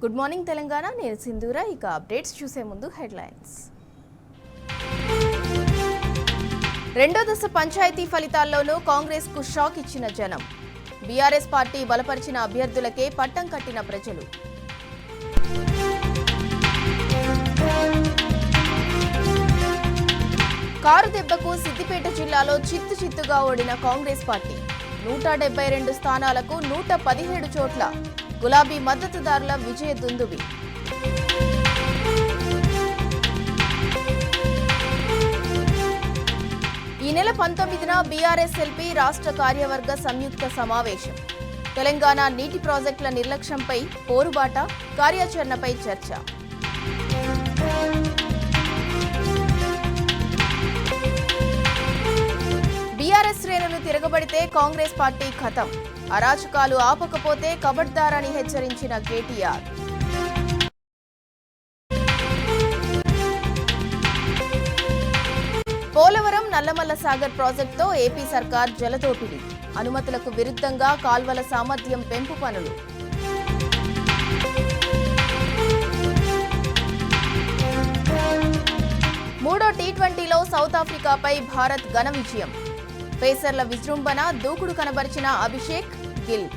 Good morning Telangana, నేను సింధూర. ఇక అప్డేట్స్ చూసే ముందు హెడ్లైన్స్. రెండో దశ పంచాయతీ ఫలితాల్లోనూ కాంగ్రెస్ కు షాక్ ఇచ్చిన జనం. బీఆర్ఎస్ పార్టీ బలపరిచిన అభ్యర్థులకే పట్టం కట్టిన ప్రజలు. కారు దెబ్బకు సిద్దిపేట జిల్లాలో చిత్తుగా ఓడిన కాంగ్రెస్ పార్టీ 172 స్థానాలకు 117 చోట్ల గులాబీ మద్దతుదారుల విజయ దుందుబి. ఈ నెల 19న బీఆర్ఎస్ ఎల్పీ రాష్ట్ర కార్యవర్గ సంయుక్త సమావేశం. తెలంగాణ నీటి ప్రాజెక్టుల నిర్లక్ష్యంపై పోరుబాట, కార్యాచరణపై చర్చ. బీఆర్ఎస్ శ్రేణులు తిరగబడితే కాంగ్రెస్ పార్టీ ఖతం. అరాచకాలు ఆపకపోతే కబడ్దారని హెచ్చరించిన కేటీఆర్. పోలవరం నల్లమల్ల సాగర్ ప్రాజెక్టుతో ఏపీ సర్కార్ జలదోపిడీ. అనుమతులకు విరుద్ధంగా కాల్వల సామర్థ్యం పెంపు పనులు. మూడో టీ20లో సౌత్ ఆఫ్రికాపై భారత్ ఘన విజయం. పేసర్ల విజృంభణ, దూకుడు కనబరిచిన అభిషేక్, గిల్.